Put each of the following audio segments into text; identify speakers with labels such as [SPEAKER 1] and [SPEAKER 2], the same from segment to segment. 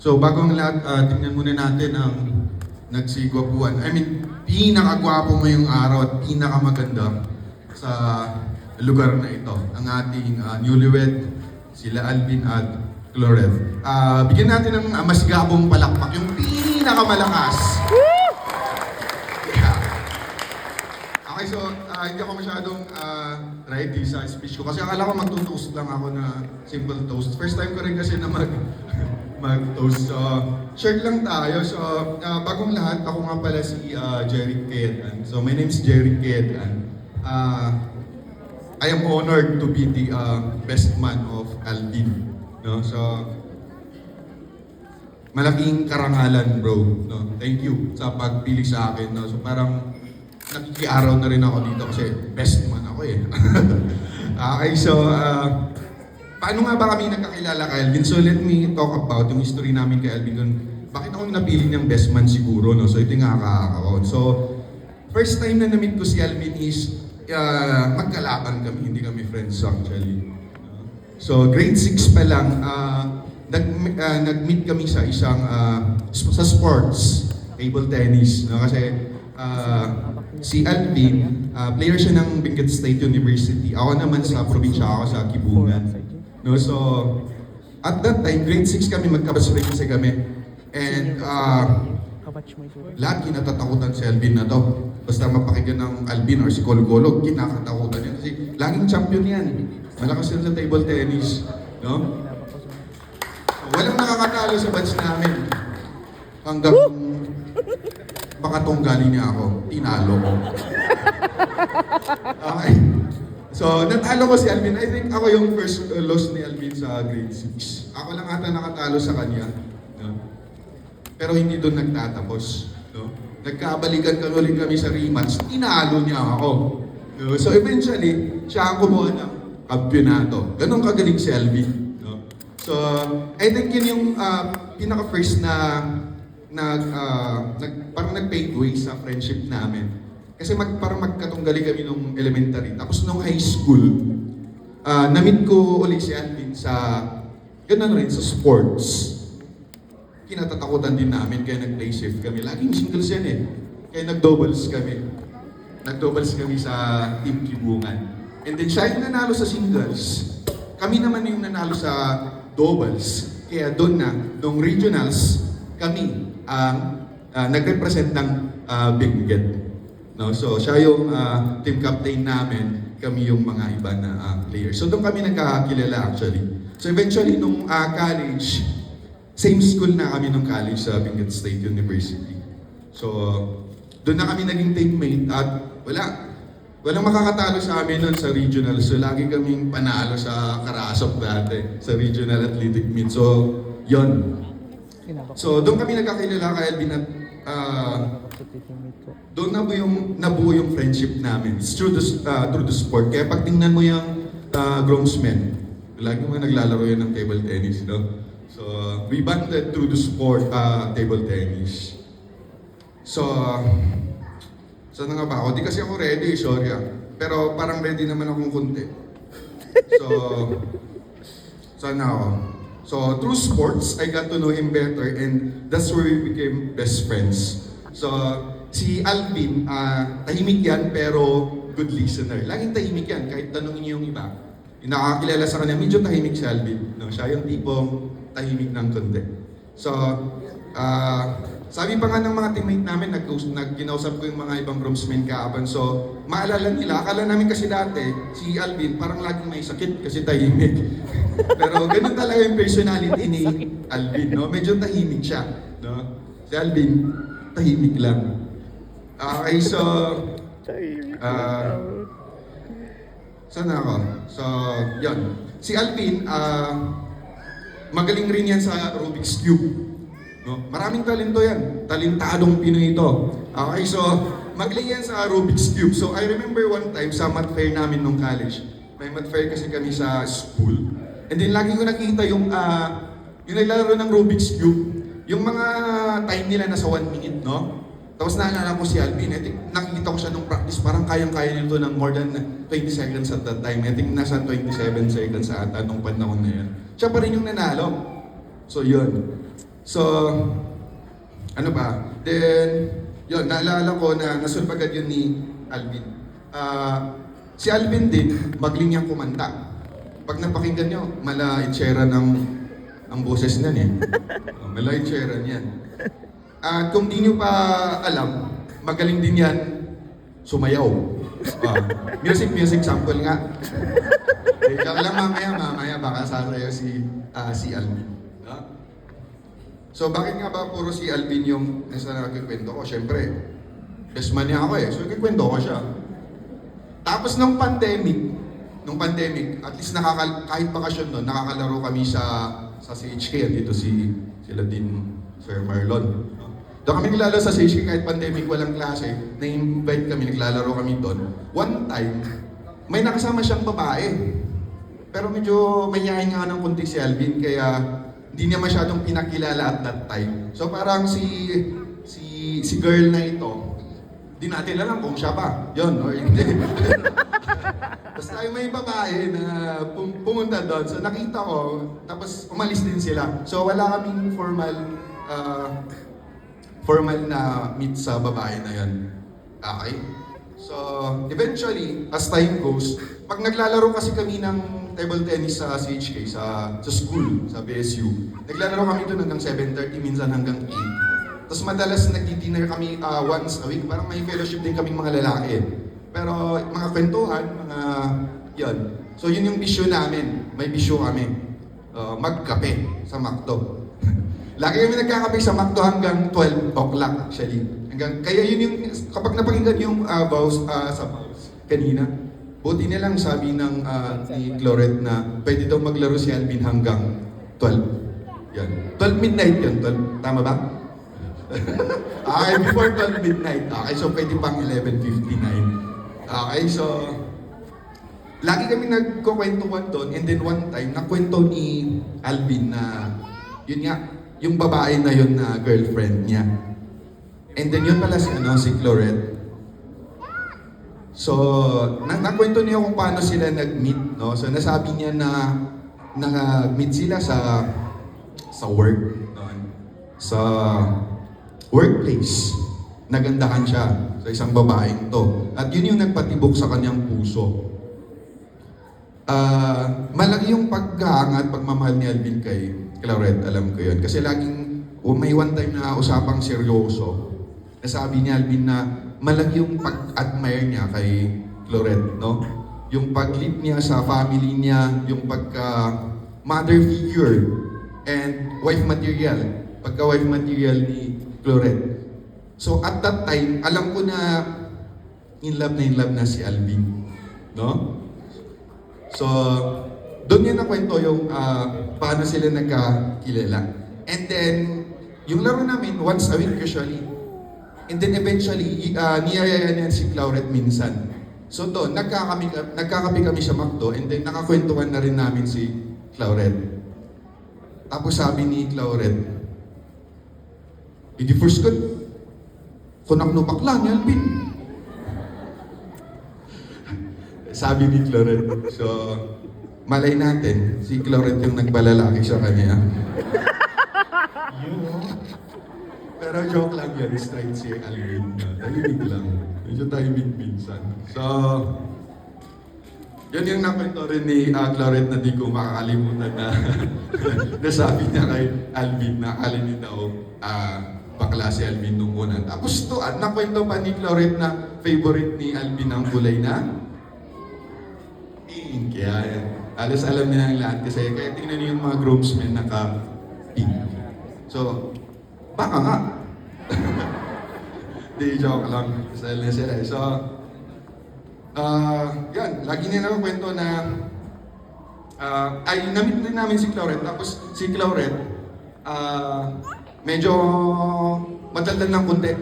[SPEAKER 1] So bago ang lahat, tingnan muna natin ang nagsigwapuan. I mean, pinakagwapo mo yung araw at pinakamaganda sa lugar na ito. Ang ating newlywed, sila Alvin at Cloreth. Bigyan natin ng masigabong palakpak, yung pinakamalakas. Yeah. Okay, so hindi ako masyadong ready sa speech ko kasi akala ko magtutoast lang ako na simple toast. First time ko rin kasi na mag-toast. So, short lang tayo. So, bagong lahat, ako nga pala si Jerry Kedan. So, my name is Jerry Kedan. I am honored to be the best man of Alvin. No? So, malaking karangalan, bro. No? Thank you sa pagpili sa akin. No? So, parang nakikiaraw na rin ako dito kasi best man ako eh. Okay, so, paano nga ba kami nagkakilala kay Alvin? So let me talk about yung history namin kay Alvin dun. Bakit ako napili niyang best man siguro, no? So ito yung nakakakaon. So, first time na na-meet ko si Alvin is magkalaban kami, hindi kami friends actually. So grade 6 pa lang, nag-meet kami sa isang, sa sports, table tennis. No? Kasi si Alvin, player siya ng Benguet State University. Ako naman sa probinsya, ako sa Kibungan. No, so, at that time, grade 6 kami, magkabasbay kasi kami. And lahat kinatatakutan si Alvin na to. Basta mapakinggan ng Alvin or si Kolgolog, kinakatakutan yan. Kasi laging champion yan. Malakas yan sa table tennis. No? Walang nakakatalo sa batch namin. Hanggang makatunggali niya ako. Tinalo ko. Okay. So, natalo ko si Alvin. I think ako yung first loss ni Alvin sa grade 6. Ako lang ata nakatalo sa kanya. No? Pero hindi doon nagtatapos. No? Nagkabalikan ulit kami sa rematch. Tinalo niya ako. No? So, eventually, siya ang kumuha ng kampiyonato. Ganon kagaling si Alvin. No? So, I think yun yung pinaka-first na parang nag-pave way sa friendship namin. Kasi parang magkatunggali kami nung elementary. Tapos nung high school, na-meet ko ulit si Alvin sa, ganun rin, sa sports. Kinatatakutan din namin, kaya nag-play safe kami. Laging singles yan eh. Kaya nag-doubles kami. Nag-doubles kami sa Team Kibungan. And then siya yung nanalo sa singles. Kami naman yung nanalo sa doubles. Kaya doon na, nung regionals, kami ang nag-represent ng Benguet. No, so siya yung team captain namin, kami yung mga iba na players. So doon kami nagkakilala actually. So eventually nung college, same school na kami nung college sa Benguet State University. So doon na kami naging teammate at walang makakatalo sa amin nun sa regional. So lagi kaming panalo sa Karasok dati, sa regional athletic meet. So yon. So doon kami nagkakilala kay Alvin at doon nabuo yung friendship namin. It's through the sport. Kaya pag tingnan mo yung groomsmen, lagi mo naglalaro yan ng table tennis, no? So, we bonded through the sport, table tennis. So, saan nga ba ako? Di kasi ako ready, sorry Pero parang ready naman akong kunti. So, saan na ako? So, through sports, I got to know him better and that's where we became best friends. So, si Alvin, tahimik yan pero good listener. Laging tahimik yan, kahit tanongin niyo yung iba. Yung nakakilala sa kanya, medyo tahimik si Alvin. No? Siya yung tipong tahimik ng konti. So, sabi pa nga ng mga teammate namin, ginausap ko yung mga ibang groomsmen kaaban. So, maalala nila, akala namin kasi dati, si Alvin parang laging may sakit kasi tahimik. Pero ganun talaga yung personality ni Alvin, no? Medyo tahimik siya, no? Si Alvin, tahimik lang. Okay, so, saan ako? So, yun. Si Alvin, magaling rin yan sa Rubik's Cube. No? Maraming talento yan. Talentadong Pinoy ito. Okay, so, magaling yan sa Rubik's Cube. So, I remember one time sa math fair namin nung college. May math fair kasi kami sa school. And then, lagi ko nakita yung naglalaro ng Rubik's Cube. Yung mga time nila nasa 1 minute, no? Tapos naalala ko si Alvin, I think nakikita ko siya nung practice, parang kayang-kaya nito ng more than 20 seconds at that time. I think nasa 27 seconds ata nung panahon na yan. Siya pa rin yung nanalo. So yun. So, ano ba? Then, yun, naalala ko na nasulpagad yun ni Alvin. Si Alvin din, magaling niyang kumanta. Pag napakinggan niyo, mala itsura ng ang boses niyan eh. Mala itsura niyan. At kung di niyo pa alam, magaling din yan sumayaw. Music sample nga. Kaya lang mamaya baka sasayaw si Alvin. So bakit nga ba puro si Alvin yung nasa nagkikwento ko? Siyempre, best man niya ako eh. So nagkikwento ko siya. Tapos nung pandemic, at least kahit bakasyon nun, nakakalaro kami sa CHK. Dito sila din, Sir Marlon. Doon kami naglalaro sa CHK kahit pandemic, walang klase. Na-invite kami, naglalaro kami doon. One time, may nakasama siyang babae. Pero medyo mayayain nga ng kunti si Alvin, kaya hindi niya masyadong pinakilala at that time. So parang si girl na ito, di natin alam kung siya ba. Yun, or hindi. Basta may babae na pumunta doon. So nakita ko, tapos umalis din sila. So wala kaming formal na meet sa babae na yun. Okay? So eventually, as time goes, pag naglalaro kasi kami ng table tennis sa CHK, sa school, sa BSU, naglalaro kami doon hanggang 7:30, minsan hanggang 8. Tapos madalas nagdi-dinner kami once a week, parang may fellowship din kaming mga lalaki. Pero mga kwentuhan, yun. So yun yung bisyo namin, may bisyo kami. Magkape sa McDo. Lagi kami nagkakape sa McDo hanggang 12 o'clock actually. Kaya yun yung, kapag napakinggan yung vows sa vows kanina, buti na lang sabi ni Cloret na pwede daw maglaro si Alvin hanggang 12. Yan. 12 midnight yun, 12. Tama ba? Okay, before 12 midnight. Okay, so pwede pang 11:59. Okay, so lagi kami nagkukwentuhan doon, and then one time, nakwento ni Alvin na yun nga, yung babae na yun na girlfriend niya. And then yun pala si Cloret. So, nakwento niya kung paano sila nag-meet, no? So, nasabi niya na nag-meet sila sa work, no? Sa workplace. Nagandahan siya sa isang babaeng to. At yun yung nagpatibok sa kanyang puso. Malaki yung pagkaangat, pagmamahal ni Alvin kay Cloret, alam ko yun. Kasi laging, may one time na usapang seryoso, nasabi ni Alvin na malaki yung pag-admire niya kay Cloret, no? Yung pag-lead niya sa family niya, yung pagka-mother figure and wife material, pagka-wife material ni Cloret. So at that time, alam ko na in love na si Alvin, no? So, doon niya nakwento yung paano sila nagkakilala. And then, yung laro namin, once a week usually. And then eventually, niyayaya niya si Cloret minsan. So doon, nagkakape kami sa McDo, and then nakakwentuhan na rin namin si Cloret. Tapos sabi ni Cloret, "Idi first ko, kunak no bakla ni Alvin." Sabi ni Cloret. So, malay natin, si Cloret yung nagbalalaki sa kanya. Pero joke lang yan, straight si Alvin. Tahimik lang. Medyo tahimik minsan. So, yun yung nakwento rin ni Cloret na di ko makakalimutan na nasabi niya kay Alvin na alin niya daw bakla si Alvin nung una. Tapos to, nakwento pa ni Cloret na favorite ni Alvin ang kulay na pink. Kaya yan. Alas alam niya ang lahat kasi kaya tingnan niyo yung mga groomsmen naka-pink. So, baka nga. Di joke lang. Style na sila. So, yan. Lagi niya nakakwento na namit din namin si Cloret. Tapos si Cloret, medyo madaldal ng kunti.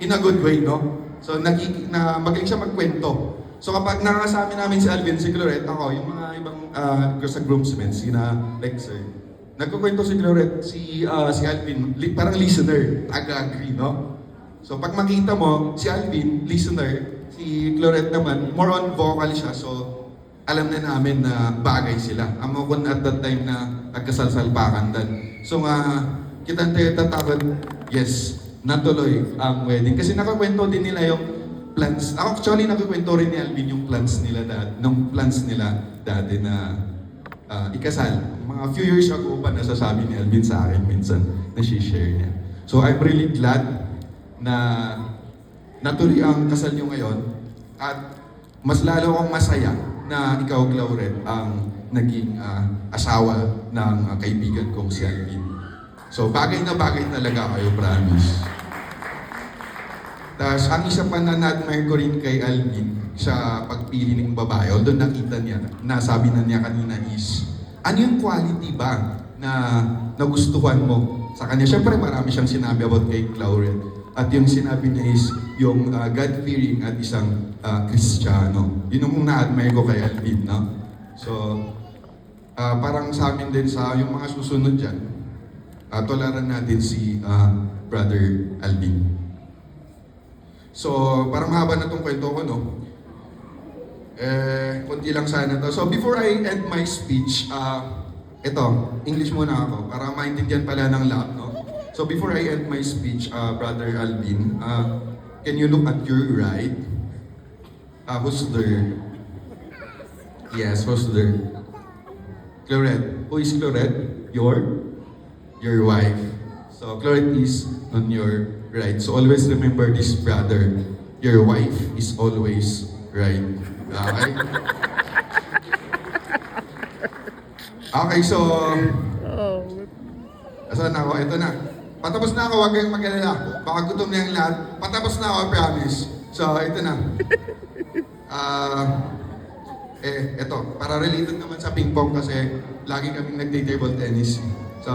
[SPEAKER 1] In a good way, no? So, magaling siya magkwento. So kapag nakakasama namin si Alvin, si Cloret, ako, yung mga ibang sa groomsmen, like sir, nagkukwento si Cloret, si Alvin, parang listener, taga-agree, no? So pag makita mo, si Alvin, listener, si Cloret naman, more on vocal siya, so alam na namin na bagay sila. Amo ko at that time na nagkasalsalpakan dan. So kita tatakot, yes, natuloy ang wedding. Kasi nakakwento din nila yung plans. Actually, nakakwento rin ni Alvin yung plans nila dati na ikasal. Mga few years ago pa nasasabi ni Alvin sa akin minsan, na-share niya. So I'm really glad na natuloy ang kasal niyo ngayon at mas lalo akong masaya na ikaw, Clauret, ang naging asawa ng kaibigan kong si Alvin. So bagay na bagay talaga kayo, promise. Tapos ang isa pa na na-admire ko rin kay Alvin sa pagpili ng babae, although nakita niya, nasabi na niya kanina is, ano yung quality ba na nagustuhan mo sa kanya? Siyempre marami siyang sinabi about kay Clauret. At yung sinabi niya is yung God-fearing at isang Kristiyano. Yun yung na-admire ko kay Alvin, no? So, parang sa amin din sa yung mga susunod dyan, tolaran natin si Brother Alvin. So, parang mahaba na itong kwento ko, no? Kunti lang sana to. So, before I end my speech, ito, English muna ako, para maintindihan pala ng lahat, no? So, before I end my speech, Brother Alvin, can you look at your right? Who's there? Yes, who's there? Clauret. Who is Clauret? Your wife. So, Clauret is on your right. So, always remember this, brother. Your wife is always right. Okay? Okay, so... Asan na ako? Ito na. Patapos na ako, huwag kayong mag-alala. Baka gutom na yung lahat. Patapos na ako, I promise. So, ito na. Ito. Para related naman sa ping-pong kasi lagi kaming nagte-table tennis. So,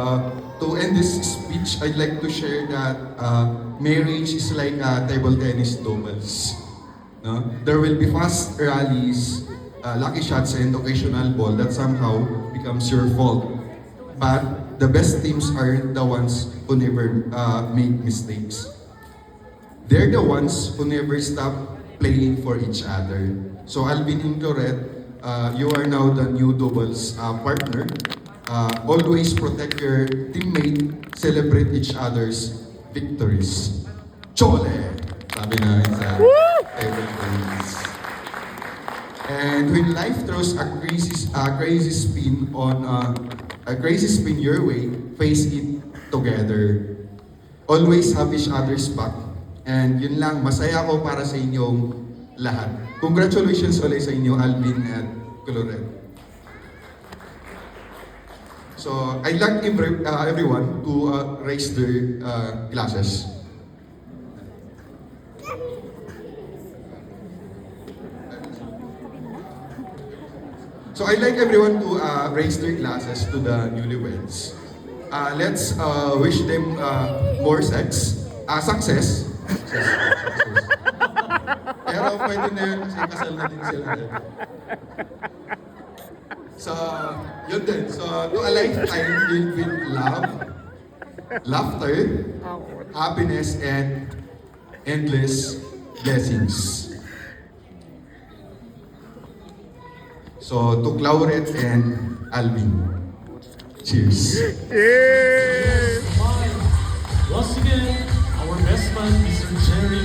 [SPEAKER 1] to end this speech, I'd like to share that marriage is like table tennis doubles. No? There will be fast rallies, lucky shots, and occasional ball that somehow becomes your fault. But the best teams are the ones who never make mistakes. They're the ones who never stop playing for each other. So Alvin and Clauret, you are now the new doubles partner. Always protect your teammate, celebrate each other's victories. Chole! Sabi namin sa table tennis. And when life throws a crazy spin your way, face it together. Always have each other's back. And yun lang, masaya ako para sa inyong lahat. Congratulations ulit sa inyo, Alvin at Clauret. So, I'd like everyone to raise their glasses. So I'd like everyone to raise their glasses to the newlyweds. Let's wish them more success. Success. Pero pwede na yun kasi kasal na din sila. So, yun din. So, to a lifetime filled with love, laughter, happiness, and endless blessings. So, to Clauret and Alvin. Cheers.
[SPEAKER 2] Once again, our best man, Mr. Jerry